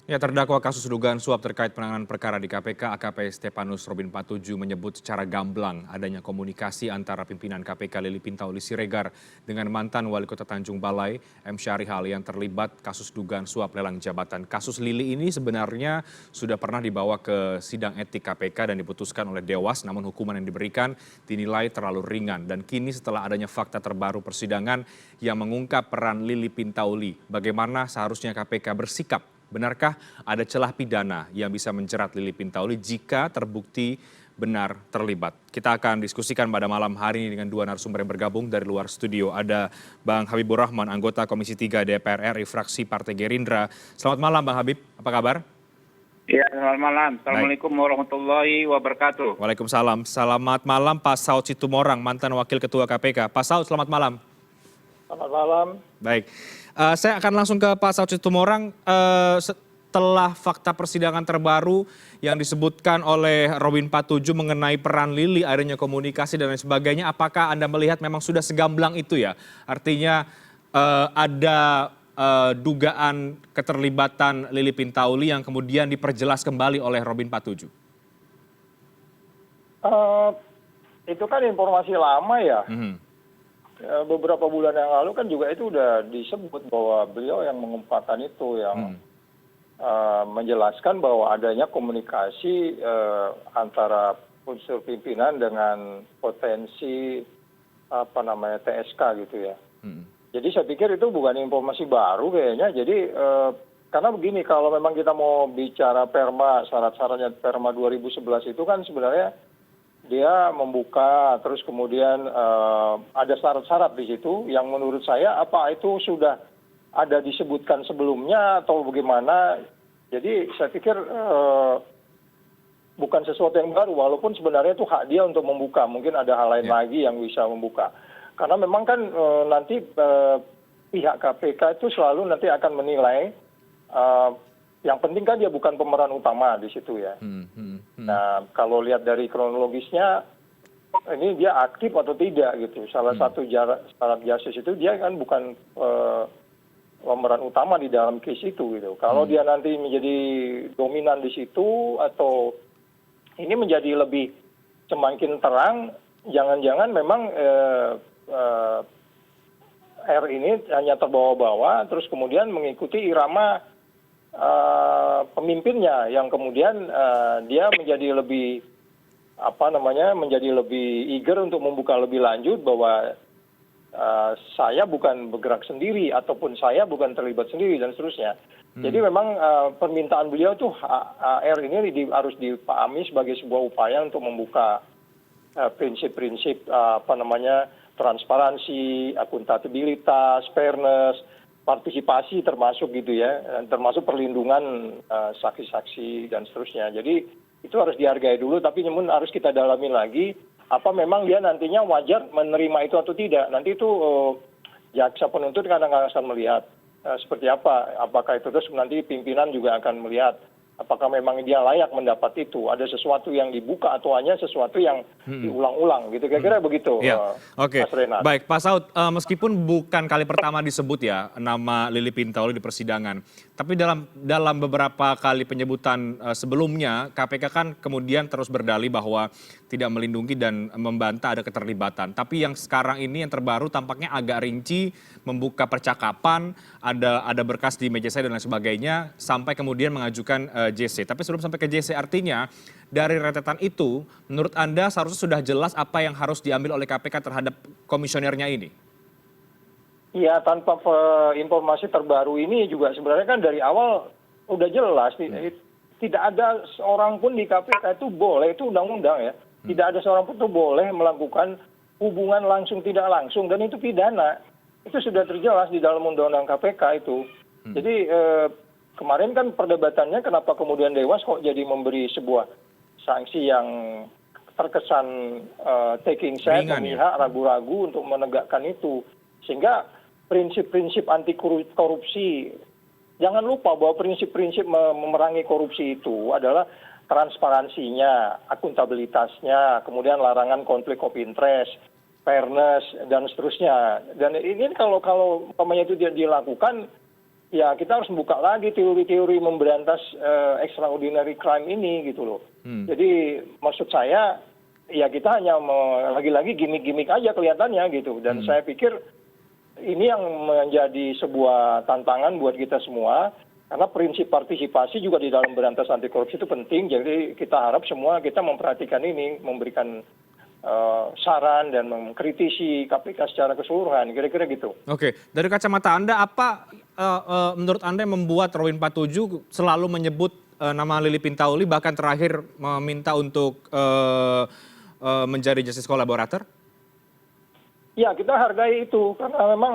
Ya, terdakwa kasus dugaan suap terkait penanganan perkara di KPK, AKP Stepanus Robin Patuju menyebut secara gamblang adanya komunikasi antara pimpinan KPK Lili Pintauli Siregar dengan mantan Wali Kota Tanjung Balai, M. Syarihal yang terlibat kasus dugaan suap lelang jabatan. Kasus Lili ini sebenarnya sudah pernah dibawa ke sidang etik KPK dan diputuskan oleh Dewas, namun hukuman yang diberikan dinilai terlalu ringan. Dan kini setelah adanya fakta terbaru persidangan yang mengungkap peran Lili Pintauli, bagaimana seharusnya KPK bersikap? Benarkah ada celah pidana yang bisa menjerat Lili Pintauli jika terbukti benar terlibat? Kita akan diskusikan pada malam hari ini dengan dua narasumber yang bergabung dari luar studio. Ada Bang Habibur Rahman, anggota Komisi 3 DPR RI, fraksi Partai Gerindra. Selamat malam Bang Habib, apa kabar? Ya, selamat malam. Assalamualaikum warahmatullahi wabarakatuh. Waalaikumsalam. Selamat malam Pak Saud Situmorang, mantan Wakil Ketua KPK. Pak Saud, selamat malam. Selamat malam. Baik. Saya akan langsung ke Pak Saud Situmorang. Setelah fakta persidangan terbaru yang disebutkan oleh Robin Patuju mengenai peran Lili, adanya komunikasi dan lain sebagainya, apakah Anda melihat memang sudah segamblang itu ya? Artinya ada dugaan keterlibatan Lili Pintauli yang kemudian diperjelas kembali oleh Robin Patuju? Itu kan informasi lama ya. Beberapa bulan yang lalu kan juga itu udah disebut bahwa beliau yang mengungkapkan itu, yang menjelaskan bahwa adanya komunikasi antara unsur pimpinan dengan potensi TSK gitu ya. Jadi saya pikir itu bukan informasi baru kayaknya. Jadi karena begini, kalau memang kita mau bicara perma, syarat-syaratnya perma 2011 itu kan sebenarnya dia membuka, terus kemudian ada syarat-syarat di situ yang menurut saya apa itu sudah ada disebutkan sebelumnya atau bagaimana. Jadi saya pikir bukan sesuatu yang baru, walaupun sebenarnya itu hak dia untuk membuka. Mungkin ada hal lain lagi yang bisa membuka. Karena memang kan nanti pihak KPK itu selalu nanti akan menilai, yang penting kan dia bukan pemeran utama di situ ya. Nah, kalau lihat dari kronologisnya, ini dia aktif atau tidak gitu. Salah satu syarat justice itu dia kan bukan pemeran utama di dalam case itu gitu. Kalau dia nanti menjadi dominan di situ atau ini menjadi lebih semakin terang, jangan-jangan memang R ini hanya terbawa-bawa, terus kemudian mengikuti irama pemimpinnya yang kemudian dia menjadi lebih menjadi lebih eager untuk membuka lebih lanjut bahwa saya bukan bergerak sendiri ataupun saya bukan terlibat sendiri dan seterusnya. Jadi memang permintaan beliau tuh R ini harus dipahami sebagai sebuah upaya untuk membuka prinsip-prinsip transparansi, akuntabilitas, fairness, partisipasi termasuk gitu ya, termasuk perlindungan saksi-saksi dan seterusnya. Jadi itu harus dihargai dulu, tapi namun harus kita dalami lagi apa memang dia nantinya wajar menerima itu atau tidak. Nanti itu jaksa penuntut kadang-kadang akan melihat seperti apa, apakah itu terus nanti pimpinan juga akan melihat apakah memang dia layak mendapat itu. Ada sesuatu yang dibuka atau hanya sesuatu yang diulang-ulang gitu. Kira-kira begitu. Ya. Oke. Mas Renat. Baik, Pak Saud, meskipun bukan kali pertama disebut ya nama Lili Pintauli di persidangan, tapi dalam beberapa kali penyebutan sebelumnya, KPK kan kemudian terus berdalih bahwa tidak melindungi dan membantah ada keterlibatan. Tapi yang sekarang ini yang terbaru tampaknya agak rinci, membuka percakapan, ada berkas di meja saya dan lain sebagainya, sampai kemudian mengajukan JC. Tapi sebelum sampai ke JC, artinya dari rentetan itu, menurut Anda seharusnya sudah jelas apa yang harus diambil oleh KPK terhadap komisionernya ini? Iya, tanpa informasi terbaru ini juga sebenarnya kan dari awal udah jelas. Tidak ada seorang pun di KPK itu boleh, itu undang-undang ya. Tidak ada seorang pun itu boleh melakukan hubungan langsung tidak langsung, dan itu pidana. Itu sudah terjelas di dalam undang-undang KPK itu. Jadi kemarin kan perdebatannya kenapa kemudian Dewas kok jadi memberi sebuah sanksi yang terkesan taking side, memihak, ragu-ragu untuk menegakkan itu. Sehingga prinsip-prinsip anti korupsi, jangan lupa bahwa prinsip-prinsip memerangi korupsi itu adalah transparansinya, akuntabilitasnya, kemudian larangan konflik of interest, fairness, dan seterusnya. Dan ini kalau umpamanya itu dilakukan, ya kita harus membuka lagi teori-teori memberantas extraordinary crime ini gitu loh. Jadi maksud saya ya kita hanya lagi-lagi gimmick-gimmick aja kelihatannya gitu. Dan saya pikir ini yang menjadi sebuah tantangan buat kita semua. Karena prinsip partisipasi juga di dalam berantas anti korupsi itu penting. Jadi kita harap semua kita memperhatikan ini, memberikan saran dan mengkritisi KPK secara keseluruhan, kira-kira gitu. Oke, dari kacamata Anda, apa menurut Anda yang membuat Robin 47 selalu menyebut nama Lili Pintauli, bahkan terakhir meminta untuk menjadi justice collaborator? Ya, kita hargai itu, karena memang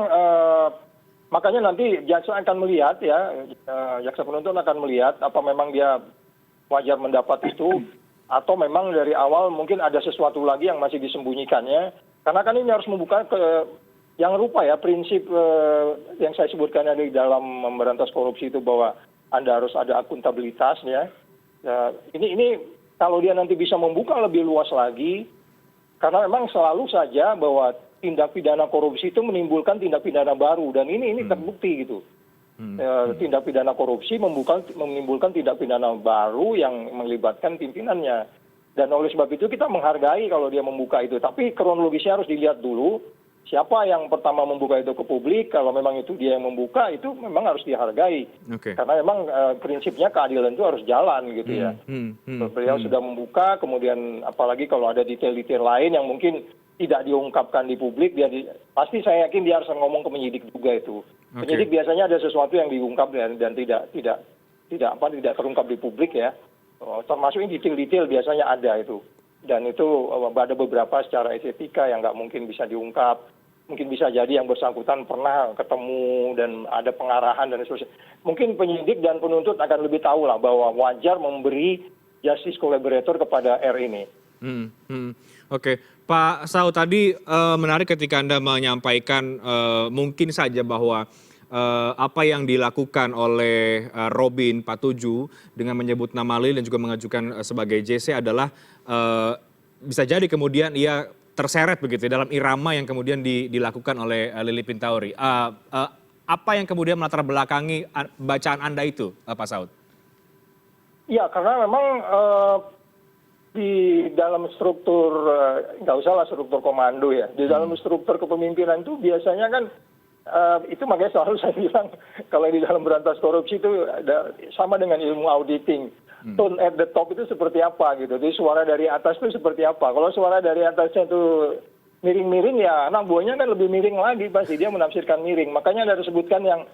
makanya nanti jaksa akan melihat ya, jaksa penuntut akan melihat apa memang dia wajar mendapat itu, atau memang dari awal mungkin ada sesuatu lagi yang masih disembunyikannya. Karena kan ini harus membuka yang rupa ya, prinsip yang saya sebutkan di dalam memberantas korupsi itu bahwa Anda harus ada akuntabilitas ya. Ini kalau dia nanti bisa membuka lebih luas lagi, karena memang selalu saja bahwa tindak pidana korupsi itu menimbulkan tindak pidana baru, dan ini terbukti gitu. Tindak pidana korupsi menimbulkan tindak pidana baru yang melibatkan pimpinannya. Dan oleh sebab itu kita menghargai kalau dia membuka itu. Tapi kronologisnya harus dilihat dulu. Siapa yang pertama membuka itu ke publik, kalau memang itu dia yang membuka, itu memang harus dihargai. Karena memang prinsipnya keadilan itu harus jalan gitu ya. Beliau sudah membuka, kemudian apalagi kalau ada detail-detail lain yang mungkin tidak diungkapkan di publik, pasti saya yakin dia harus ngomong ke penyidik juga itu. Penyidik biasanya ada sesuatu yang diungkap dan tidak terungkap di publik ya. Termasuk ini detail-detail biasanya ada itu. Dan itu ada beberapa secara etika yang nggak mungkin bisa diungkap. Mungkin bisa jadi yang bersangkutan pernah ketemu dan ada pengarahan dan seterusnya. Mungkin penyidik dan penuntut akan lebih tahu lah bahwa wajar memberi justice collaborator kepada R ini. Oke, Pak Saud, tadi menarik ketika Anda menyampaikan mungkin saja bahwa apa yang dilakukan oleh Robin 47 dengan menyebut nama Lili dan juga mengajukan sebagai JC adalah bisa jadi kemudian ia terseret begitu dalam irama yang kemudian dilakukan oleh Lili Pintauli. Apa yang kemudian melatar belakangi bacaan Anda itu, Pak Saud? Ya, karena memang di dalam struktur, nggak usah lah struktur komando ya, di dalam struktur kepemimpinan itu biasanya kan, itu makanya selalu saya bilang, kalau di dalam berantas korupsi itu sama dengan ilmu auditing. Tone at the top itu seperti apa gitu, jadi suara dari atas itu seperti apa. Kalau suara dari atasnya itu miring-miring ya anak buahnya kan lebih miring lagi, pasti dia menafsirkan miring. Makanya ada disebutkan yang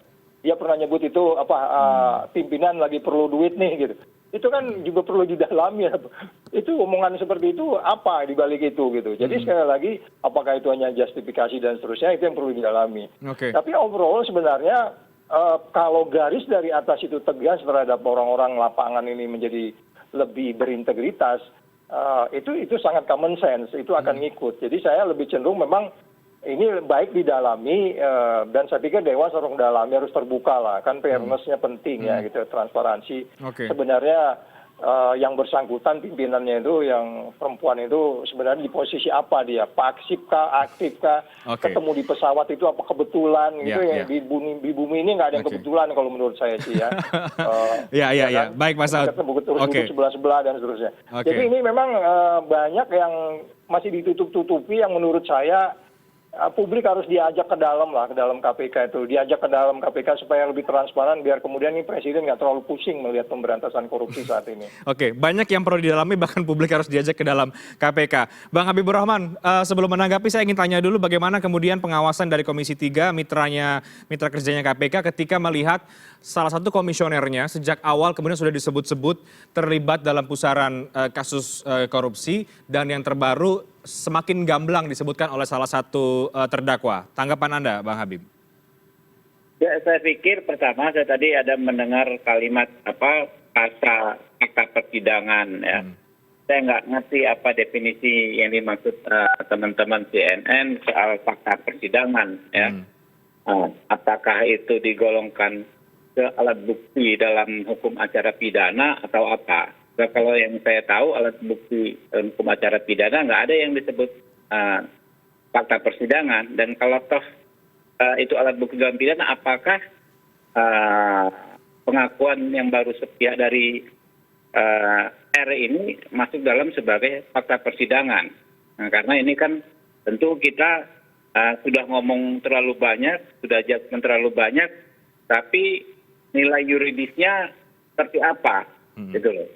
dia pernah nyebut itu pimpinan lagi perlu duit nih gitu. Itu kan juga perlu didalami ya. Itu omongan seperti itu apa di balik itu gitu. Jadi sekali lagi apakah itu hanya justifikasi dan seterusnya, itu yang perlu didalami. Tapi overall sebenarnya kalau garis dari atas itu tegas terhadap orang-orang lapangan ini menjadi lebih berintegritas, itu sangat common sense, itu akan ngikut. Jadi saya lebih cenderung memang ini baik didalami, dan saya pikir Dewas harus mendalami, harus terbuka lah, kan fairness-nya penting ya gitu, transparansi. Sebenarnya yang bersangkutan pimpinannya itu, yang perempuan itu sebenarnya di posisi apa dia, pasif kah, aktif kah, ketemu di pesawat itu apa kebetulan gitu ya, di bumi ini nggak ada yang kebetulan kalau menurut saya sih ya. Ya, baik Mas Saud. Ketemu sebelah-sebelah dan seterusnya. Jadi ini memang banyak yang masih ditutup-tutupi yang menurut saya publik harus diajak ke dalam lah, ke dalam KPK itu. Diajak ke dalam KPK supaya lebih transparan, biar kemudian ini Presiden nggak terlalu pusing melihat pemberantasan korupsi saat ini. Oke, banyak yang perlu didalami, bahkan publik harus diajak ke dalam KPK. Bang Habibur Rahman, sebelum menanggapi saya ingin tanya dulu bagaimana kemudian pengawasan dari Komisi 3, mitra kerjanya KPK ketika melihat salah satu komisionernya sejak awal kemudian sudah disebut-sebut terlibat dalam pusaran kasus korupsi, dan yang terbaru semakin gamblang disebutkan oleh salah satu terdakwa. Tanggapan Anda, Bang Habib? Ya, saya pikir pertama saya tadi ada mendengar kalimat fakta persidangan ya. Saya nggak ngerti apa definisi yang dimaksud teman-teman CNN soal fakta persidangan ya. Apakah itu digolongkan ke alat bukti dalam hukum acara pidana atau apa? Nah, kalau yang saya tahu alat bukti hukum acara pidana nggak ada yang disebut fakta persidangan. Dan kalau toh itu alat bukti dalam pidana, apakah eh, pengakuan yang baru sepihak dari R ini masuk dalam sebagai fakta persidangan. Nah, karena ini kan tentu kita sudah ngomong terlalu banyak, sudah judgement terlalu banyak, tapi nilai yuridisnya seperti apa, gitu loh.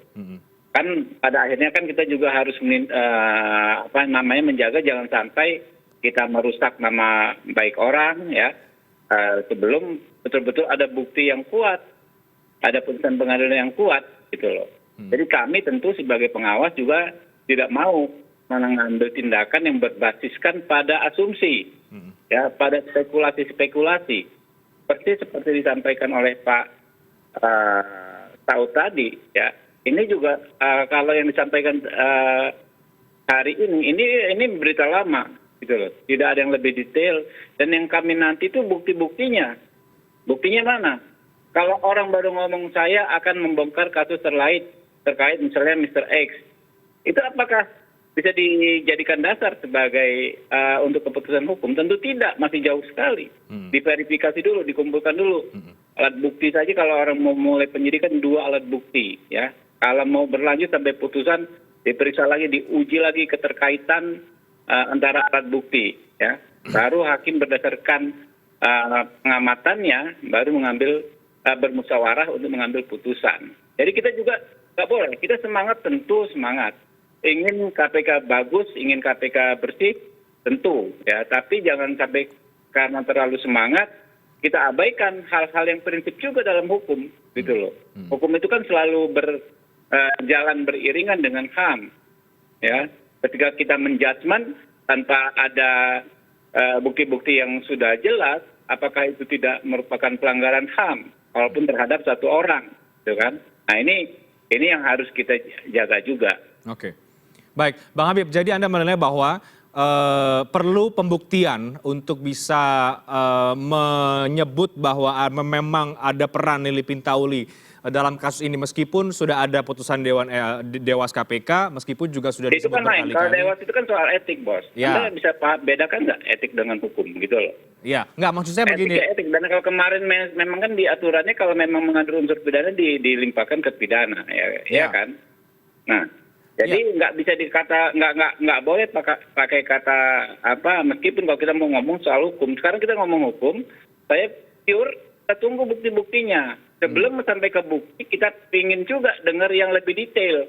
Kan pada akhirnya kan kita juga harus menjaga jangan sampai kita merusak nama baik orang ya sebelum betul-betul ada bukti yang kuat, ada putusan pengadilan yang kuat, gitu loh. Jadi kami tentu sebagai pengawas juga tidak mau mengambil tindakan yang berbasiskan pada asumsi, ya, pada spekulasi-spekulasi. Seperti disampaikan oleh Pak Saud tadi, ya. Ini juga kalau yang disampaikan hari ini berita lama, gitu loh. Tidak ada yang lebih detail. Dan yang kami nanti itu bukti-buktinya. Buktinya mana? Kalau orang baru ngomong saya akan membongkar kasus terkait misalnya Mr. X, itu apakah bisa dijadikan dasar sebagai untuk keputusan hukum? Tentu tidak, masih jauh sekali. Diverifikasi dulu, dikumpulkan dulu. Alat bukti saja kalau orang mau mulai penyidikan 2 alat bukti, ya. Kalau mau berlanjut sampai putusan, diperiksa lagi, diuji lagi keterkaitan antara alat bukti, ya. Baru hakim berdasarkan pengamatannya baru mengambil bermusyawarah untuk mengambil putusan. Jadi kita juga nggak boleh, kita semangat, tentu semangat. Ingin KPK bagus, ingin KPK bersih, tentu, ya. Tapi jangan sampai karena terlalu semangat, kita abaikan hal-hal yang prinsip juga dalam hukum, gitu loh. Hukum itu kan selalu jalan beriringan dengan HAM, ya. Ketika kita menjudgment tanpa ada bukti-bukti yang sudah jelas, apakah itu tidak merupakan pelanggaran HAM, walaupun terhadap satu orang, gitu kan? Nah ini yang harus kita jaga juga. Oke, baik, Bang Habib. Jadi Anda menilai bahwa perlu pembuktian untuk bisa menyebut bahwa memang ada peran Lili Pintauli dalam kasus ini, meskipun sudah ada putusan Dewas KPK, meskipun juga sudah disebut berkali-kali. Kalau Dewas itu kan soal etik, Bos. Ya. Anda bisa bedakan nggak etik dengan hukum, gitu loh? Iya, nggak, maksud saya begini. Etik. Dan kalau kemarin memang kan di aturannya kalau memang mengandung unsur pidana dilimpahkan ke pidana, ya kan? Nah, jadi nggak bisa dikata nggak boleh pakai kata apa, meskipun kalau kita mau ngomong soal hukum. Sekarang kita ngomong hukum, saya pure, kita tunggu bukti-buktinya. Sebelum sampai ke bukti, kita ingin juga dengar yang lebih detail.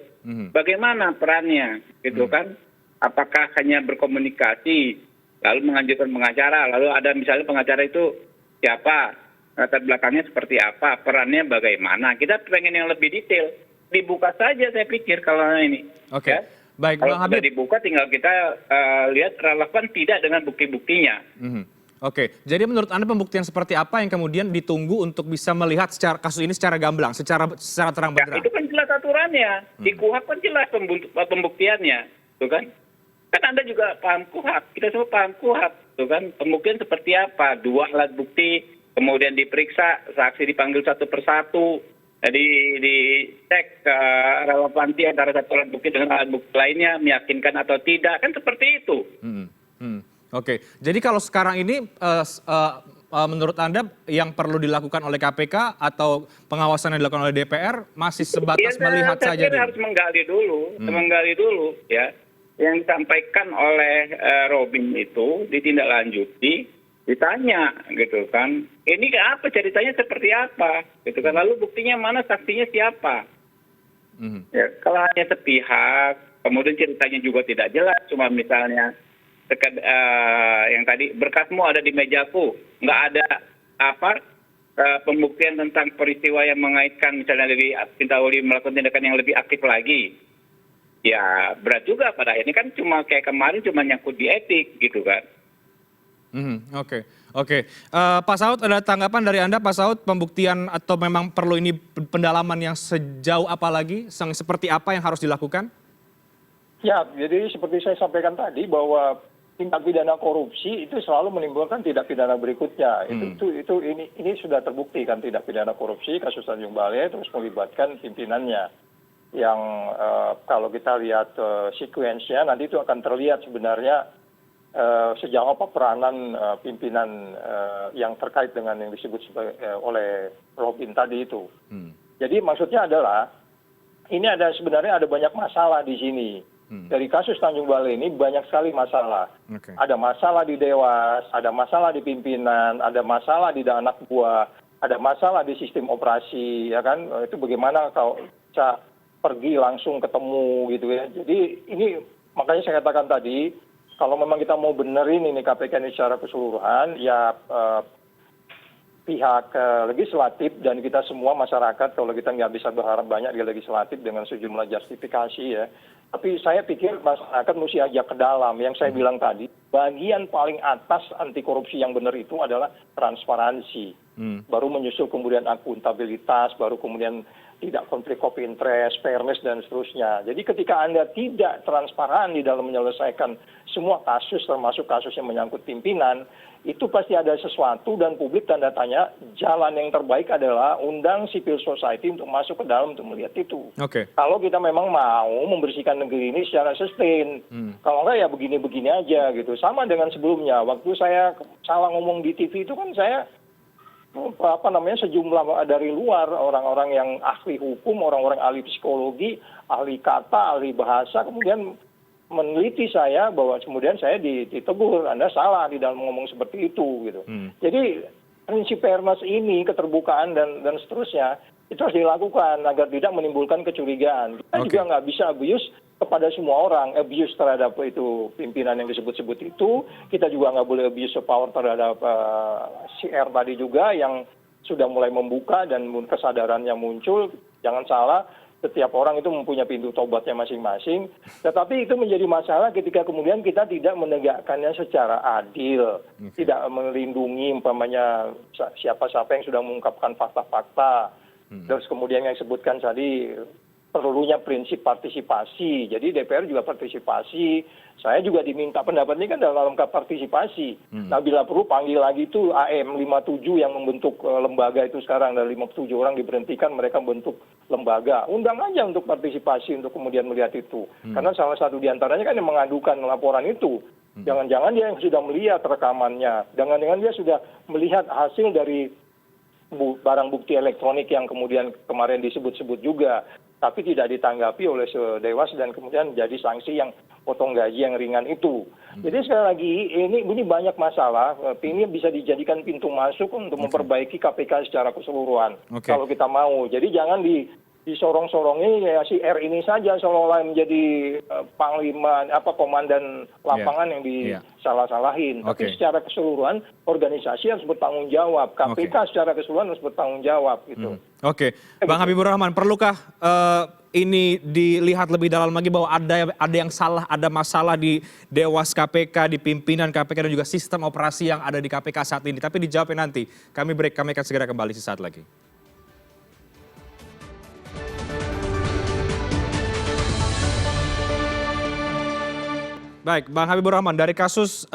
Bagaimana perannya, gitu kan? Apakah hanya berkomunikasi, lalu mengajukan pengacara, lalu ada misalnya pengacara itu siapa, latar belakangnya seperti apa, perannya bagaimana. Kita pengen yang lebih detail. Dibuka saja saya pikir kalau ini. Oke, ya? Baik, kalau sudah dibuka tinggal kita lihat relevan tidak dengan bukti-buktinya. Oke, jadi menurut Anda pembuktian seperti apa yang kemudian ditunggu untuk bisa melihat kasus ini secara gamblang, secara terang benderang? Itu kan jelas aturannya, di KUHP kan jelas pembuktiannya, tuh kan? Kan Anda juga paham KUHP, kita semua paham KUHP, tuh kan? Pembuktian seperti apa? 2 alat bukti, kemudian diperiksa, saksi dipanggil satu persatu, dicek relevansi antara satu alat bukti dengan alat bukti lainnya, meyakinkan atau tidak, kan seperti itu. Oke, jadi kalau sekarang ini menurut Anda yang perlu dilakukan oleh KPK atau pengawasan yang dilakukan oleh DPR masih sebatas melihat saja dulu? Harus menggali dulu, ya. Yang disampaikan oleh Robin itu ditindaklanjuti, ditanya, gitu kan. Ini apa ceritanya seperti apa, gitu kan. Lalu buktinya mana, saksinya siapa? Ya, kalau hanya sepihak, kemudian ceritanya juga tidak jelas, cuma misalnya yang tadi berkasmu ada di mejaku, nggak ada pembuktian tentang peristiwa yang mengaitkan misalnya Lili Pintauli melakukan tindakan yang lebih aktif lagi, ya berat juga pada akhirnya kan cuma kayak kemarin cuma nyangkut di etik gitu kan. Oke. Pak Saud, ada tanggapan dari Anda, Pak Saud, pembuktian atau memang perlu ini pendalaman yang sejauh apa lagi, seperti apa yang harus dilakukan? Ya, jadi seperti saya sampaikan tadi bahwa tindak pidana korupsi itu selalu menimbulkan tindak pidana berikutnya. Itu ini sudah terbukti kan, tindak pidana korupsi kasus Tanjung Balai terus melibatkan pimpinannya. Yang kalau kita lihat sekuensnya nanti itu akan terlihat sebenarnya sejauh apa peranan pimpinan yang terkait dengan yang disebut oleh Robin tadi itu. Jadi maksudnya adalah ini sebenarnya ada banyak masalah di sini. Dari kasus Tanjung Balai ini banyak sekali masalah. Ada masalah di Dewas, ada masalah di pimpinan, ada masalah di anak buah, ada masalah di sistem operasi, ya kan? Itu bagaimana kalau bisa pergi langsung ketemu gitu ya. Jadi ini makanya saya katakan tadi, kalau memang kita mau benerin ini KPK ini secara keseluruhan, ya pihak legislatif dan kita semua masyarakat, kalau kita nggak bisa berharap banyak di legislatif dengan sejumlah justifikasi ya. Tapi saya pikir masyarakat mesti ajak ke dalam. Yang saya bilang tadi, bagian paling atas anti korupsi yang benar itu adalah transparansi. Baru menyusul kemudian akuntabilitas, baru kemudian tidak konflik of interest, fairness, dan seterusnya. Jadi ketika Anda tidak transparan di dalam menyelesaikan semua kasus, termasuk kasus yang menyangkut pimpinan, itu pasti ada sesuatu dan publik tanda tanya. Jalan yang terbaik adalah undang civil society untuk masuk ke dalam untuk melihat itu. Kalau kita memang mau membersihkan negeri ini secara sustain, kalau enggak ya begini-begini aja gitu. Sama dengan sebelumnya, waktu saya salah ngomong di TV itu kan saya sejumlah dari luar, orang-orang yang ahli hukum, orang-orang ahli psikologi, ahli kata, ahli bahasa, kemudian meneliti saya bahwa kemudian saya ditegur, Anda salah di dalam ngomong seperti itu gitu. Jadi prinsip fairness ini, keterbukaan dan seterusnya, itu harus dilakukan agar tidak menimbulkan kecurigaan. Kita juga nggak bisa abuse kepada semua orang, abuse terhadap itu pimpinan yang disebut-sebut itu. Kita juga nggak boleh abuse power terhadap CR tadi juga yang sudah mulai membuka dan kesadarannya muncul. Jangan salah, setiap orang itu mempunyai pintu tobatnya masing-masing. Tetapi itu menjadi masalah ketika kemudian kita tidak menegakkannya secara adil, tidak melindungi umpamanya siapa-siapa yang sudah mengungkapkan fakta-fakta. Terus kemudian yang disebutkan tadi perlunya prinsip partisipasi. Jadi DPR juga partisipasi. Saya juga diminta pendapat ini kan dalam partisipasi. Nah bila perlu panggil lagi itu AM 57 yang membentuk lembaga itu sekarang. Dari 57 orang diberhentikan, mereka membentuk lembaga. Undang aja untuk partisipasi untuk kemudian melihat itu. Karena salah satu diantaranya kan yang mengadukan laporan itu. Jangan-jangan dia yang sudah melihat rekamannya. Jangan-jangan dia sudah melihat hasil dari barang bukti elektronik yang kemudian kemarin disebut-sebut juga, tapi tidak ditanggapi oleh Dewas dan kemudian jadi sanksi yang potong gaji yang ringan itu. Jadi sekali lagi ini banyak masalah, ini bisa dijadikan pintu masuk untuk memperbaiki KPK secara keseluruhan. Kalau kita mau, jadi jangan disorong-sorongi ya si R ini saja seolah-olah menjadi panglima komandan lapangan yang disalah-salahin. Tapi secara keseluruhan organisasi harus bertanggung jawab. KPK secara keseluruhan harus bertanggung jawab gitu. Bang Habibur Rahman, perlukah ini dilihat lebih dalam lagi bahwa ada yang salah, ada masalah di Dewas KPK, di pimpinan KPK dan juga sistem operasi yang ada di KPK saat ini? Tapi dijawabnya nanti. Kami break, kami akan segera kembali sesaat lagi. Baik, Bang Habibur Rahman, dari kasus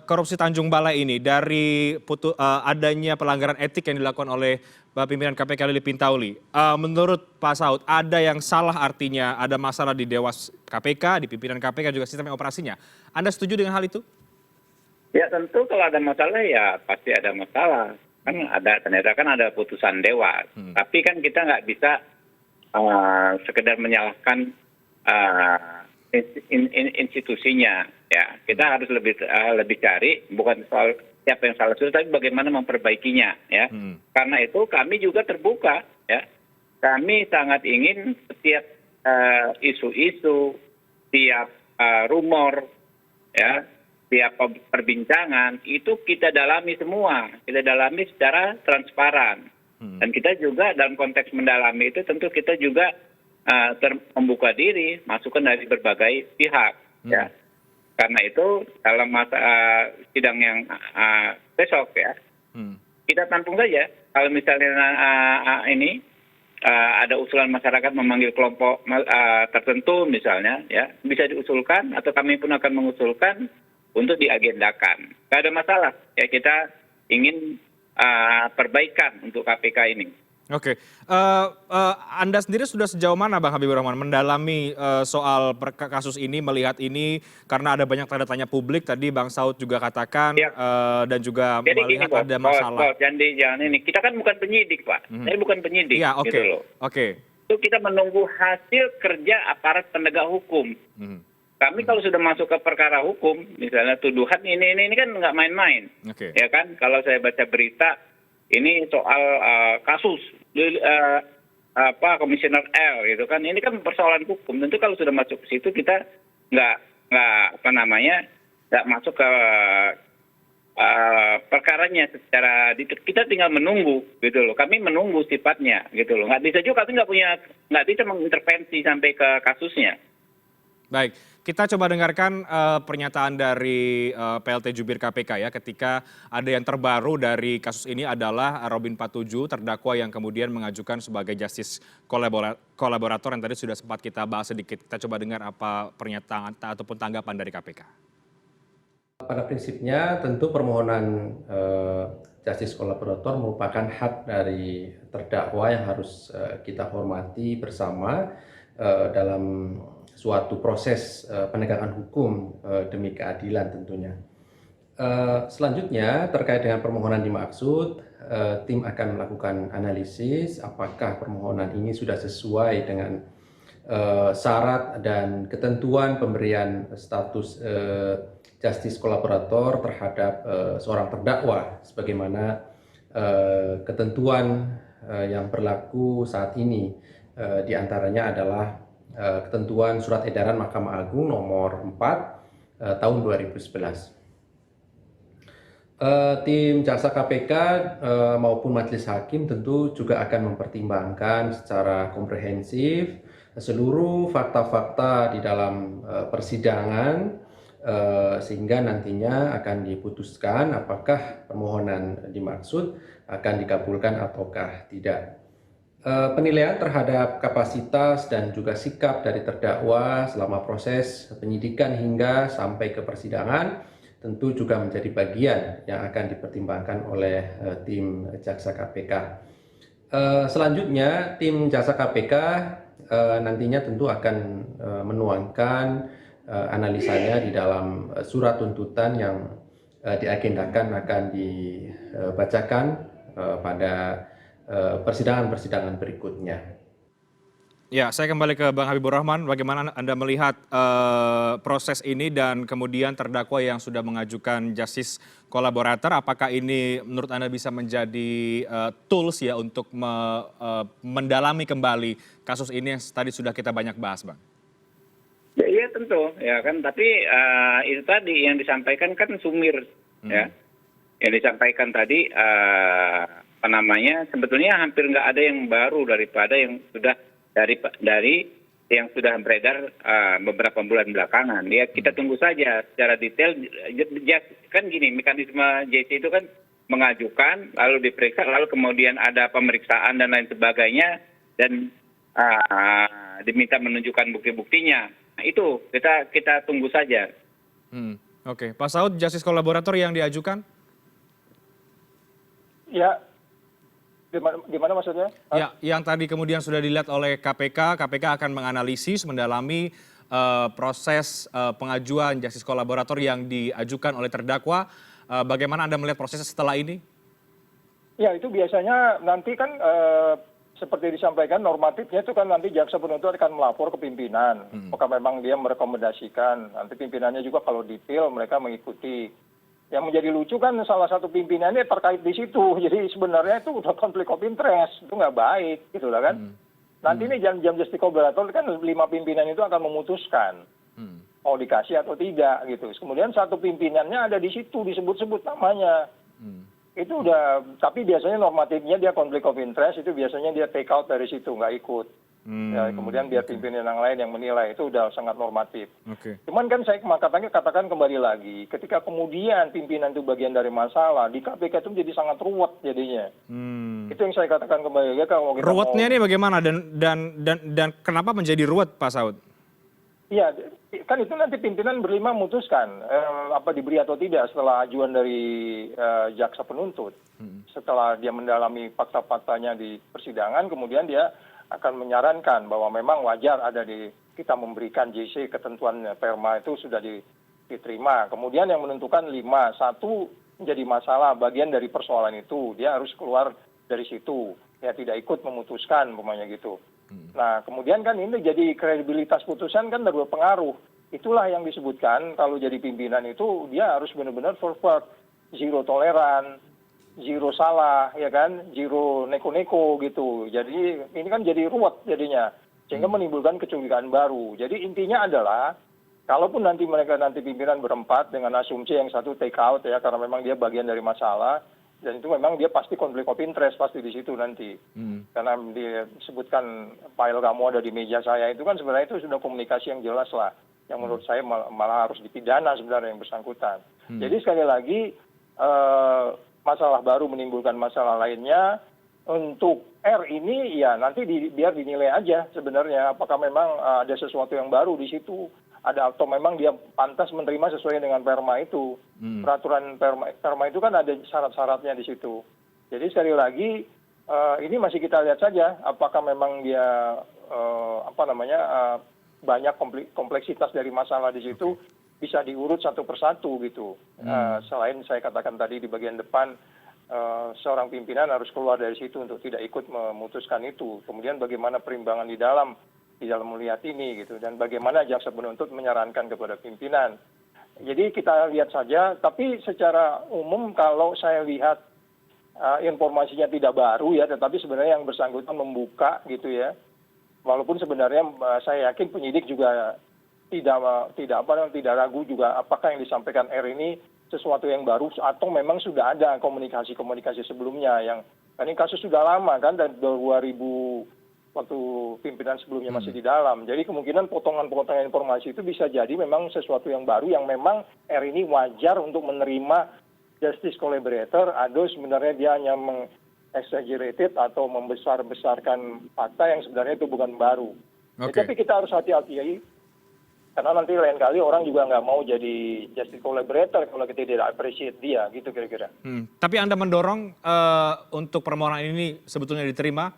korupsi Tanjung Balai ini, dari adanya pelanggaran etik yang dilakukan oleh pimpinan KPK Lili Pintauli, menurut Pak Saud, ada yang salah artinya ada masalah di Dewas KPK, di pimpinan KPK juga sistem operasinya. Anda setuju dengan hal itu? Ya tentu kalau ada masalah ya pasti ada masalah. Ternyata kan ada putusan Dewas. Tapi kan kita nggak bisa sekedar menyalahkan institusinya, ya kita harus lebih cari bukan soal siapa yang salah tapi bagaimana memperbaikinya, ya. Karena itu kami juga terbuka, ya. Kami sangat ingin setiap isu-isu, setiap rumor, ya, setiap perbincangan itu kita dalami semua, kita dalami secara transparan. Dan kita juga dalam konteks mendalami itu tentu kita juga membuka diri, masukan dari berbagai pihak, ya. Karena itu dalam masa sidang yang besok, ya, kita tampung saja. Kalau misalnya ini ada usulan masyarakat memanggil kelompok tertentu, misalnya, ya, bisa diusulkan atau kami pun akan mengusulkan untuk diagendakan. Tidak ada masalah, ya, kita ingin perbaikan untuk KPK ini. Oke, Anda sendiri sudah sejauh mana Bang Habibur Rahman mendalami soal kasus ini, melihat ini karena ada banyak tanda tanya publik tadi Bang Saud juga katakan Ya. dan juga Jadi gini, melihat ada masalah. Bos, jangan ini. Kita kan bukan penyidik, Pak. Saya bukan penyidik, Iya, oke, gitu loh. oke. Itu kita menunggu hasil kerja aparat penegak hukum. Mhm. Kami kalau sudah masuk ke perkara hukum, misalnya tuduhan ini kan nggak main-main, Oke. ya kan? Kalau saya baca berita ini soal kasus komisioner L, gitu kan? Ini kan persoalan hukum. Tentu kalau sudah masuk ke situ kita nggak nggak masuk ke perkaranya secara kita tinggal menunggu, gitu loh. Kami menunggu sifatnya, gitu loh. Nggak bisa juga kami nggak bisa mengintervensi sampai ke kasusnya. Baik, kita coba dengarkan pernyataan dari PLT Jubir KPK ya ketika ada yang terbaru dari kasus ini adalah Robin 47 terdakwa yang kemudian mengajukan sebagai justice kolaborator yang tadi sudah sempat kita bahas sedikit. Kita coba dengar apa pernyataan ataupun tanggapan dari KPK. Pada prinsipnya tentu permohonan justice kolaborator merupakan hak dari terdakwa yang harus kita hormati bersama dalam suatu proses penegakan hukum demi keadilan tentunya. Selanjutnya terkait dengan permohonan dimaksud, tim akan melakukan analisis apakah permohonan ini sudah sesuai dengan syarat dan ketentuan pemberian status justice kolaborator terhadap seorang terdakwa sebagaimana ketentuan yang berlaku saat ini diantaranya adalah ketentuan Surat Edaran Mahkamah Agung nomor 4 tahun 2011. Tim jaksa KPK maupun majelis hakim tentu juga akan mempertimbangkan secara komprehensif seluruh fakta-fakta di dalam persidangan sehingga nantinya akan diputuskan apakah permohonan dimaksud akan dikabulkan ataukah tidak. Penilaian terhadap kapasitas dan juga sikap dari terdakwa selama proses penyidikan hingga sampai ke persidangan tentu juga menjadi bagian yang akan dipertimbangkan oleh tim jaksa KPK. Selanjutnya tim jaksa KPK nantinya tentu akan menuangkan analisanya di dalam surat tuntutan yang diagendakan akan dibacakan pada persidangan-persidangan berikutnya. Ya, saya kembali ke Bang Habibur Rahman. Bagaimana Anda melihat proses ini dan kemudian terdakwa yang sudah mengajukan justice kolaborator, apakah ini menurut Anda bisa menjadi tools ya untuk mendalami kembali kasus ini yang tadi sudah kita banyak bahas, Bang? Ya, iya tentu, ya kan. Tapi itu tadi yang disampaikan kan sumir, ya. Yang disampaikan tadi sebetulnya hampir nggak ada yang baru daripada yang sudah dari yang sudah beredar beberapa bulan belakangan. Ya kita tunggu saja secara detail. Kan gini, mekanisme JC itu kan mengajukan, lalu diperiksa, lalu kemudian ada pemeriksaan dan lain sebagainya, dan diminta menunjukkan bukti-buktinya. Nah, itu kita tunggu saja. Oke, Pak Saud, justice kolaborator yang diajukan? Ya, gimana maksudnya? Ya, yang tadi kemudian sudah dilihat oleh KPK, KPK akan menganalisis, mendalami proses pengajuan justice kolaborator yang diajukan oleh terdakwa. Bagaimana Anda melihat prosesnya setelah ini? Ya, itu biasanya nanti kan seperti disampaikan normatifnya itu kan nanti jaksa penuntut akan melapor ke pimpinan. Apakah memang dia merekomendasikan, nanti pimpinannya juga kalau detail mereka mengikuti. Yang menjadi lucu kan salah satu pimpinannya terkait di situ. Jadi sebenarnya itu udah konflik of interest, itu nggak baik, gitu lah kan. Nanti ini jam justice kolaborator kan 5 pimpinan itu akan memutuskan mau dikasih atau tidak, gitu. Kemudian satu pimpinannya ada di situ disebut-sebut namanya. Itu udah, tapi biasanya normatifnya dia konflik of interest, itu biasanya dia take out dari situ, nggak ikut. Ya, kemudian biar pimpinan yang lain yang menilai, itu udah sangat normatif. Cuman kan saya katakan kembali lagi, ketika kemudian pimpinan itu bagian dari masalah, di KPK itu menjadi sangat ruwet jadinya. Itu yang saya katakan kembali lagi. Kalau kita ruwetnya ini bagaimana dan kenapa menjadi ruwet, Pak Saud? Iya, kan itu nanti pimpinan berlima memutuskan apa diberi atau tidak setelah ajuan dari jaksa penuntut. Setelah dia mendalami fakta-faktanya di persidangan, kemudian dia akan menyarankan bahwa memang wajar ada di kita memberikan JC ketentuan perma itu sudah diterima. Kemudian yang menentukan 5, 1 menjadi masalah bagian dari persoalan itu, dia harus keluar dari situ, ya tidak ikut memutuskan umpamanya gitu. Nah, kemudian kan ini jadi kredibilitas putusan kan berpengaruh. Itulah yang disebutkan kalau jadi pimpinan itu dia harus benar-benar forward, zero toleran, zero salah, ya kan, zero neko-neko gitu. Jadi ini kan jadi ruwet jadinya, sehingga menimbulkan kecurigaan baru. Jadi intinya adalah, kalaupun nanti mereka nanti pimpinan berempat dengan asumsi yang satu take out ya, karena memang dia bagian dari masalah, dan itu memang dia pasti konflik of interest pasti di situ nanti. Karena disebutkan file kamu ada di meja saya, itu kan sebenarnya itu sudah komunikasi yang jelas lah, yang menurut saya malah harus dipidana sebenarnya yang bersangkutan. Jadi sekali lagi masalah baru menimbulkan masalah lainnya. Untuk R ini ya nanti biar dinilai aja sebenarnya apakah memang ada sesuatu yang baru di situ, ada atau memang dia pantas menerima sesuai dengan perma itu. Peraturan perma itu kan ada syarat-syaratnya di situ. Jadi sekali lagi ini masih kita lihat saja apakah memang dia banyak kompleksitas dari masalah di situ bisa diurut satu persatu gitu. Selain saya katakan tadi di bagian depan seorang pimpinan harus keluar dari situ untuk tidak ikut memutuskan itu. Kemudian bagaimana perimbangan di dalam melihat ini gitu, dan bagaimana jaksa penuntut menyarankan kepada pimpinan. Jadi kita lihat saja, tapi secara umum kalau saya lihat informasinya tidak baru ya, tetapi sebenarnya yang bersangkutan membuka gitu ya. Walaupun sebenarnya saya yakin penyidik juga tidak ragu juga apakah yang disampaikan R ini sesuatu yang baru atau memang sudah ada komunikasi sebelumnya yang ini kasus sudah lama kan dari 2000 waktu pimpinan sebelumnya masih di dalam. Jadi kemungkinan potongan-potongan informasi itu bisa jadi memang sesuatu yang baru yang memang R ini wajar untuk menerima justice collaborator atau sebenarnya dia hanya exaggerated atau membesar-besarkan fakta yang sebenarnya itu bukan baru. Tapi kita harus hati-hati karena nanti lain kali orang juga nggak mau jadi justice collaborator kalau kita tidak appreciate dia, gitu kira-kira. Tapi Anda mendorong untuk permohonan ini sebetulnya diterima?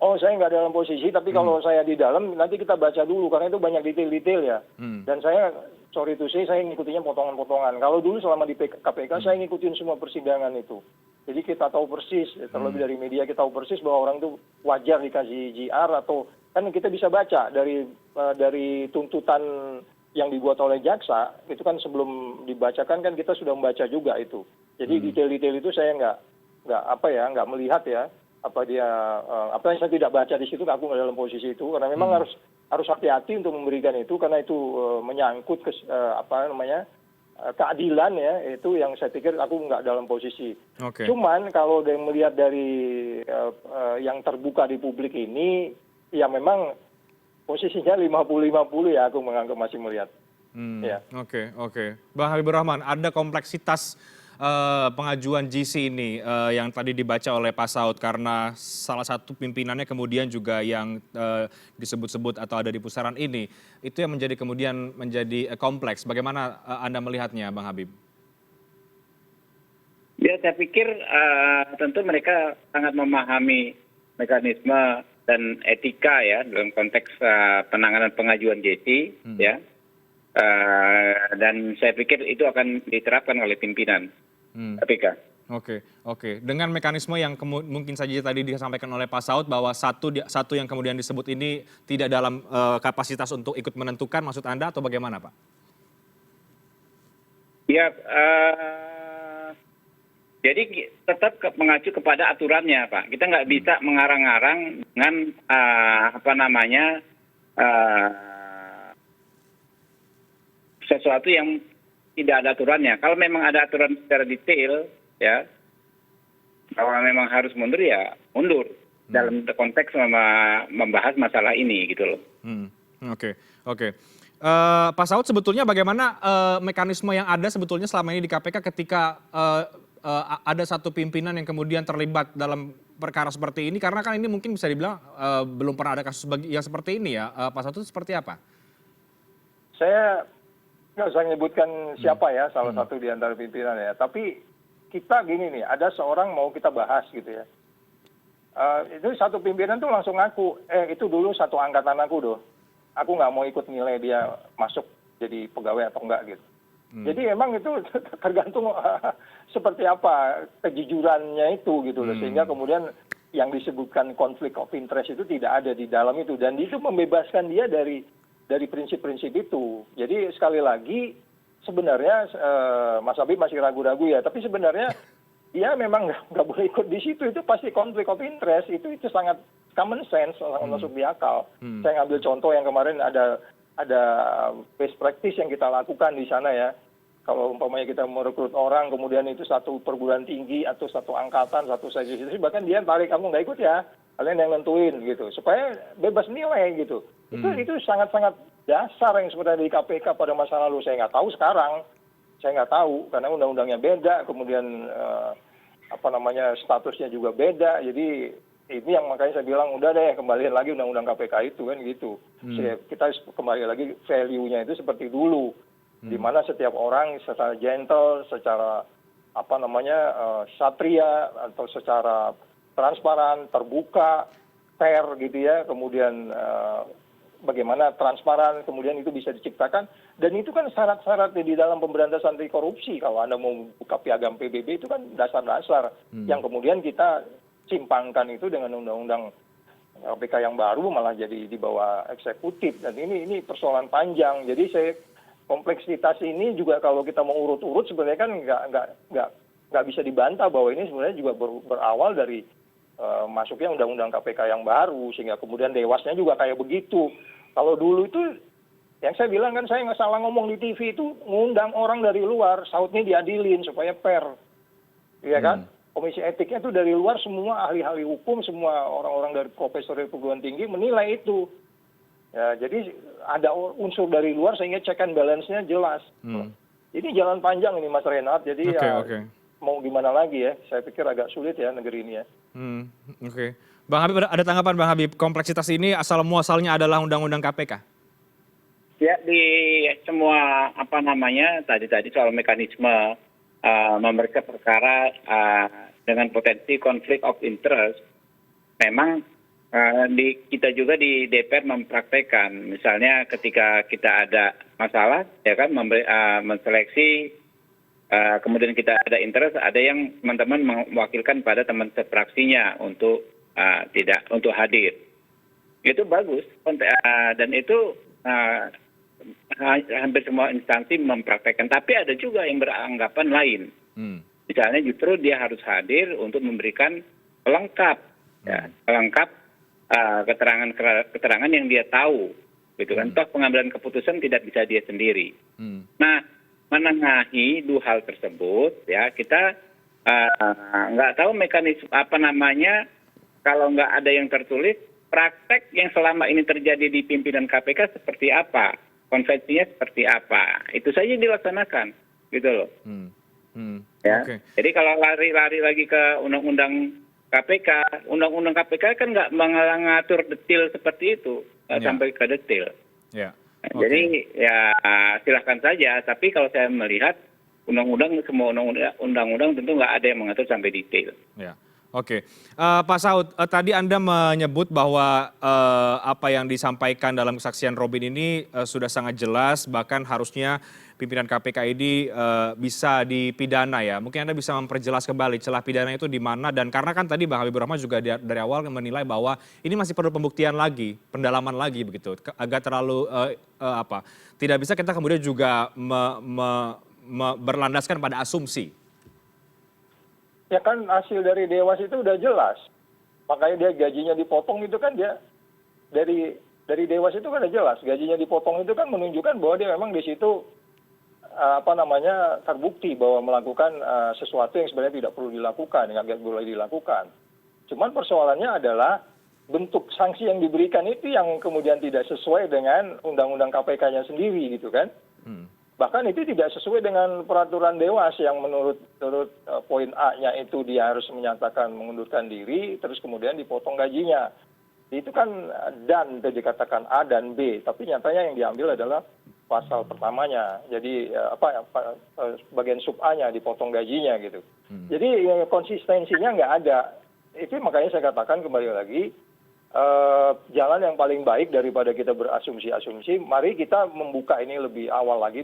Oh, saya nggak dalam posisi, tapi kalau saya di dalam, nanti kita baca dulu, karena itu banyak detail-detail ya. Dan saya, sorry to say, saya ngikutinnya potongan-potongan. Kalau dulu selama di KPK, saya ngikutin semua persidangan itu. Jadi kita tahu persis, terlebih dari media kita tahu persis bahwa orang itu wajar dikasih GR atau kan kita bisa baca dari tuntutan yang dibuat oleh jaksa itu kan sebelum dibacakan kan kita sudah membaca juga itu. Jadi detail-detail itu saya nggak melihat ya apa yang saya tidak baca di situ, aku nggak dalam posisi itu karena memang harus hati-hati untuk memberikan itu karena itu menyangkut keadilan ya, itu yang saya pikir aku nggak dalam posisi. Cuman kalau melihat dari yang terbuka di publik ini, ya memang posisinya 50-50 ya aku menganggap masih melihat. Oke. Bang Habibur Rahman, ada kompleksitas pengajuan GC ini yang tadi dibaca oleh Pak Saud karena salah satu pimpinannya kemudian juga yang disebut-sebut atau ada di pusaran ini, itu yang kemudian menjadi kompleks. Bagaimana Anda melihatnya, Bang Habib? Ya, saya pikir tentu mereka sangat memahami mekanisme dan etika ya dalam konteks penanganan pengajuan JC ya. Dan saya pikir itu akan diterapkan oleh pimpinan KPK. Oke. Dengan mekanisme yang mungkin saja tadi disampaikan oleh Pak Saud bahwa satu yang kemudian disebut ini tidak dalam kapasitas untuk ikut menentukan, maksud Anda atau bagaimana, Pak? Ya, jadi tetap mengacu kepada aturannya, Pak. Kita nggak bisa mengarang-arang dengan sesuatu yang tidak ada aturannya. Kalau memang ada aturan secara detail, ya, bahwa memang harus mundur ya mundur dalam konteks membahas masalah ini, gitu loh. Oke. Pak Saud, sebetulnya bagaimana mekanisme yang ada sebetulnya selama ini di KPK ketika ada satu pimpinan yang kemudian terlibat dalam perkara seperti ini, karena kan ini mungkin bisa dibilang belum pernah ada kasus yang seperti ini ya, Pak Saud, itu seperti apa? saya nggak usah menyebutkan siapa ya, salah satu di antara pimpinan ya. Tapi kita gini nih, ada seorang mau kita bahas gitu ya. Itu satu pimpinan tuh langsung ngaku, itu dulu satu angkatan aku doh. Aku nggak mau ikut nilai dia masuk jadi pegawai atau enggak gitu. Jadi emang itu tergantung seperti apa kejujurannya itu gitu loh. Sehingga kemudian yang disebutkan konflik of interest itu tidak ada di dalam itu. Dan itu membebaskan dia dari prinsip-prinsip itu. Jadi sekali lagi sebenarnya Mas Habib masih ragu-ragu ya. Tapi sebenarnya dia memang nggak boleh ikut di situ. Itu pasti konflik of interest. Itu sangat common sense, sangat masuk di akal. Saya ngambil contoh yang kemarin ada best practice yang kita lakukan di sana ya. Kalau umpamanya kita merekrut orang, kemudian itu satu perguruan tinggi atau satu angkatan, satu seksi, bahkan dia tarik, kamu nggak ikut ya, kalian yang nentuin gitu, supaya bebas nilai gitu. Itu sangat-sangat dasar yang sebenarnya di KPK pada masa lalu. Saya nggak tahu sekarang, saya nggak tahu karena undang-undangnya beda, kemudian statusnya juga beda. Jadi ini yang makanya saya bilang udah deh kembaliin lagi undang-undang KPK itu kan gitu. Kita kembali lagi value-nya itu seperti dulu, di mana setiap orang secara gentle, secara satria atau secara transparan, terbuka, fair gitu ya. Kemudian bagaimana transparan kemudian itu bisa diciptakan, dan itu kan syarat-syarat di dalam pemberantasan anti korupsi. Kalau Anda mau buka piagam PBB itu kan dasar-dasar yang kemudian kita simpangkan itu dengan undang-undang KPK yang baru malah jadi di bawah eksekutif, dan ini persoalan panjang. Jadi kompleksitas ini juga kalau kita mau urut-urut sebenarnya kan nggak bisa dibantah bahwa ini sebenarnya juga berawal dari masuknya undang-undang KPK yang baru, sehingga kemudian dewasnya juga kayak begitu. Kalau dulu itu yang saya bilang kan, saya nggak salah ngomong di TV itu ngundang orang dari luar, sautnya diadilin supaya fair, ya kan? Komisi etiknya itu dari luar, semua ahli-ahli hukum, semua orang-orang dari profesor dari perguruan tinggi menilai itu. Ya, jadi ada unsur dari luar sehingga check and balance-nya jelas. Ini jalan panjang ini Mas Renat, jadi mau gimana lagi ya, saya pikir agak sulit ya negeri ini ya. Oke. Bang Habib, ada tanggapan Bang Habib, kompleksitas ini asal muasalnya adalah undang-undang KPK? Ya, di semua tadi soal mekanisme memeriksa perkara dengan potensi konflik of interest, memang kita juga di DPR mempraktekkan, misalnya ketika kita ada masalah, ya kan, menseleksi, kemudian kita ada interest, ada yang teman-teman mewakilkan pada teman sefraksinya untuk untuk hadir. Itu bagus, dan itu hampir semua instansi mempraktekkan. Tapi ada juga yang beranggapan lain. Misalnya justru dia harus hadir untuk memberikan pelengkap keterangan yang dia tahu, gitu kan. Toh pengambilan keputusan tidak bisa dia sendiri. Nah, menengahi dua hal tersebut, ya kita nggak tahu mekanisme kalau nggak ada yang tertulis, praktek yang selama ini terjadi di pimpinan KPK seperti apa, konvensinya seperti apa, itu saja dilaksanakan, gitu loh. Ya. Okay. Jadi kalau lari lagi ke undang-undang KPK kan nggak mengatur detail seperti itu, sampai ke detail. Jadi ya silahkan saja. Tapi kalau saya melihat semua undang-undang tentu nggak ada yang mengatur sampai detail. Oke. Pak Saud, tadi Anda menyebut bahwa apa yang disampaikan dalam kesaksian Robin ini sudah sangat jelas, bahkan harusnya pimpinan KPK ini bisa dipidana ya. Mungkin Anda bisa memperjelas kembali celah pidana itu di mana, dan karena kan tadi Bang Habibur Rahman juga dari awal menilai bahwa ini masih perlu pembuktian lagi, pendalaman lagi begitu. Agak terlalu tidak bisa kita kemudian juga berlandaskan pada asumsi. Ya kan hasil dari Dewas itu udah jelas. Makanya dia gajinya dipotong itu kan dia dari Dewas itu kan udah jelas. Gajinya dipotong itu kan menunjukkan bahwa dia memang di situ terbukti bahwa melakukan sesuatu yang sebenarnya tidak perlu dilakukan, yang nggak boleh dilakukan. Cuman persoalannya adalah bentuk sanksi yang diberikan itu yang kemudian tidak sesuai dengan undang-undang KPK-nya sendiri gitu kan. Bahkan itu tidak sesuai dengan peraturan Dewas yang menurut poin A-nya itu dia harus menyatakan mengundurkan diri, terus kemudian dipotong gajinya. Itu kan dan dikatakan A dan B, tapi nyatanya yang diambil adalah pasal pertamanya. Jadi bagian sub A-nya dipotong gajinya gitu. Jadi konsistensinya nggak ada. Itu makanya saya katakan kembali lagi, jalan yang paling baik daripada kita berasumsi-asumsi, mari kita membuka ini lebih awal lagi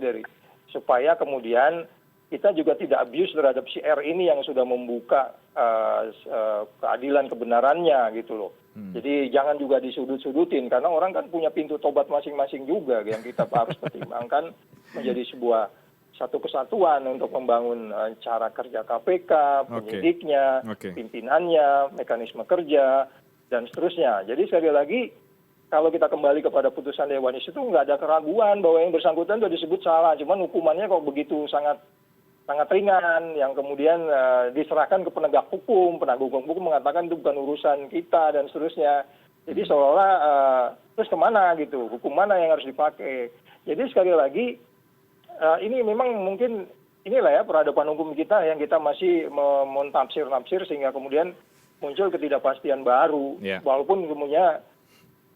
supaya kemudian kita juga tidak abuse terhadap si R ini yang sudah membuka keadilan kebenarannya gitu loh. Jadi jangan juga disudut-sudutin, karena orang kan punya pintu tobat masing-masing juga yang kita harus pertimbangkan menjadi satu kesatuan untuk membangun cara kerja KPK, penyidiknya, pimpinannya, mekanisme kerja, dan seterusnya. Jadi sekali lagi, kalau kita kembali kepada putusan Dewan itu nggak ada keraguan bahwa yang bersangkutan itu disebut salah, cuman hukumannya kok begitu sangat ringan, yang kemudian diserahkan ke penegak hukum mengatakan itu bukan urusan kita dan seterusnya. Jadi seolah-olah terus kemana gitu, hukum mana yang harus dipakai. Jadi sekali lagi ini memang mungkin inilah ya peradaban hukum kita yang kita masih mentafsir sehingga kemudian muncul ketidakpastian baru. Walaupun kemudian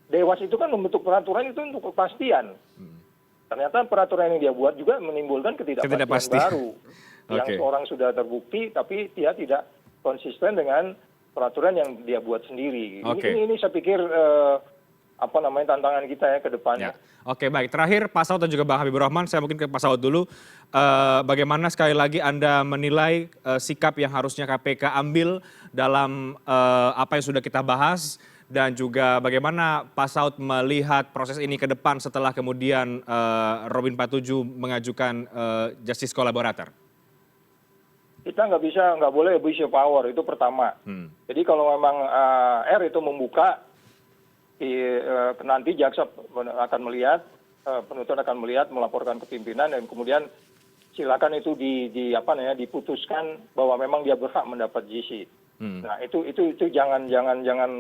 Dewas itu kan membentuk peraturan itu untuk kepastian. Ternyata peraturan yang dia buat juga menimbulkan ketidakpastian baru. Yang seorang sudah terbukti tapi dia tidak konsisten dengan peraturan yang dia buat sendiri. Ini saya pikir tantangan kita ya ke depannya. Oke, baik. Terakhir Pak Saud dan juga Bang Habibur Rahman, saya mungkin ke Pak Saud dulu. Bagaimana sekali lagi Anda menilai sikap yang harusnya KPK ambil dalam apa yang sudah kita bahas, dan juga bagaimana Pak Saud melihat proses ini ke depan setelah kemudian Robin 47 mengajukan justice collaborator? Kita nggak boleh abuse of power, itu pertama. Jadi kalau memang R itu membuka, nanti jaksa akan melihat, penuntut akan melihat, melaporkan ke pimpinan, dan kemudian silakan itu diputuskan bahwa memang dia berhak mendapat GC. Nah itu jangan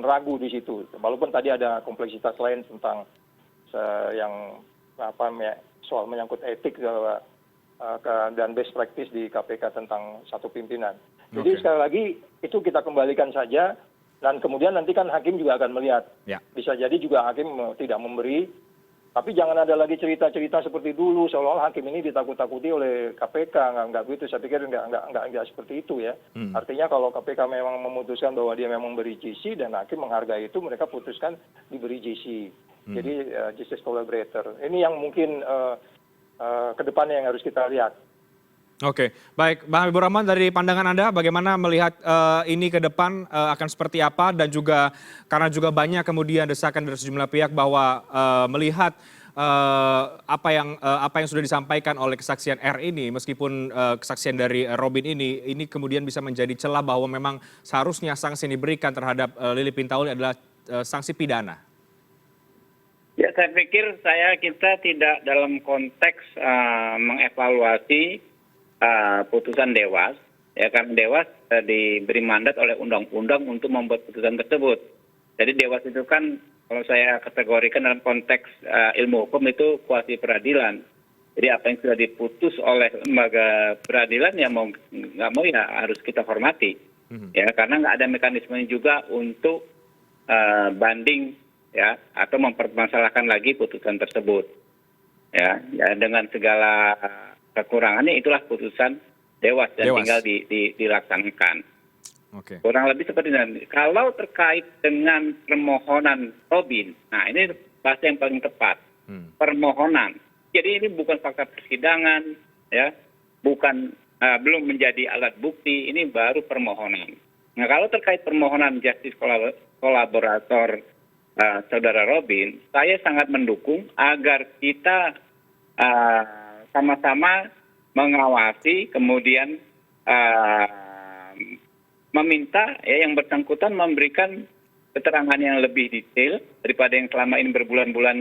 ragu di situ. Walaupun tadi ada kompleksitas lain tentang soal menyangkut etik dan best practice di KPK tentang satu pimpinan. Jadi sekali lagi itu kita kembalikan saja, dan kemudian nanti kan hakim juga akan melihat. Bisa jadi juga hakim tidak memberi, tapi jangan ada lagi cerita-cerita seperti dulu seolah-olah hakim ini ditakut-takuti oleh KPK. Nggak begitu, saya pikir nggak seperti itu ya. Artinya kalau KPK memang memutuskan bahwa dia memang beri GC dan hakim menghargai itu, mereka putuskan diberi GC. Jadi justice collaborator. Ini yang mungkin ke depannya yang harus kita lihat. Oke, baik. Bang Habibur Rahman, dari pandangan Anda bagaimana melihat ini ke depan akan seperti apa, dan juga karena juga banyak kemudian desakan dari sejumlah pihak bahwa melihat apa yang sudah disampaikan oleh kesaksian R ini, meskipun kesaksian dari Robin ini kemudian bisa menjadi celah bahwa memang seharusnya sanksi yang diberikan terhadap Lili Pintauli adalah sanksi pidana. Ya, saya pikir kita tidak dalam konteks mengevaluasi putusan Dewas, ya, karena Dewas diberi mandat oleh undang-undang untuk membuat putusan tersebut. Jadi Dewas itu kan kalau saya kategorikan dalam konteks ilmu hukum itu kuasi peradilan. Jadi apa yang sudah diputus oleh lembaga peradilan ya mau nggak mau ya harus kita hormati, ya, karena nggak ada mekanisme juga untuk banding, ya, atau mempermasalahkan lagi putusan tersebut, ya dengan segala kekurangannya. Itulah putusan Dewas dan tinggal dilaksanakan. Kurang lebih seperti ini. Kalau terkait dengan permohonan Robin, nah ini bahasa yang paling tepat, permohonan. Jadi ini bukan fakta persidangan, ya, bukan belum menjadi alat bukti, ini baru permohonan. Nah kalau terkait permohonan justice kolaborator saudara Robin, saya sangat mendukung agar kita sama-sama mengawasi, kemudian meminta ya yang bersangkutan memberikan keterangan yang lebih detail daripada yang selama ini berbulan-bulan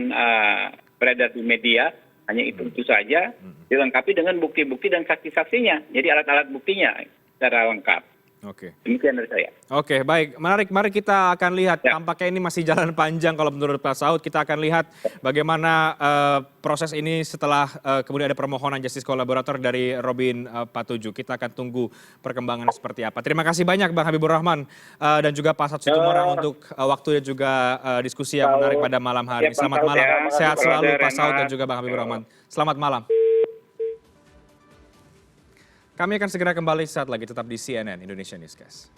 beredar di media. Hanya itu saja, dilengkapi dengan bukti-bukti dan saksi-saksinya. Jadi alat-alat buktinya secara lengkap. Oke. Demikian dari saya. Oke, baik. Menarik. Mari kita akan lihat. Tampaknya ini masih jalan panjang kalau menurut Pak Saud. Kita akan lihat bagaimana proses ini setelah kemudian ada permohonan justice collaborator dari Robin 47. Kita akan tunggu perkembangan seperti apa. Terima kasih banyak Bang Habibur Rahman dan juga Pak Saud Situmorang untuk waktu dan juga diskusi yang menarik pada malam hari ini. Selamat malam. Sehat selalu Pak Saud dan juga Bang Habibur Rahman. Selamat malam. Kami akan segera kembali saat lagi tetap di CNN Indonesia Newscast.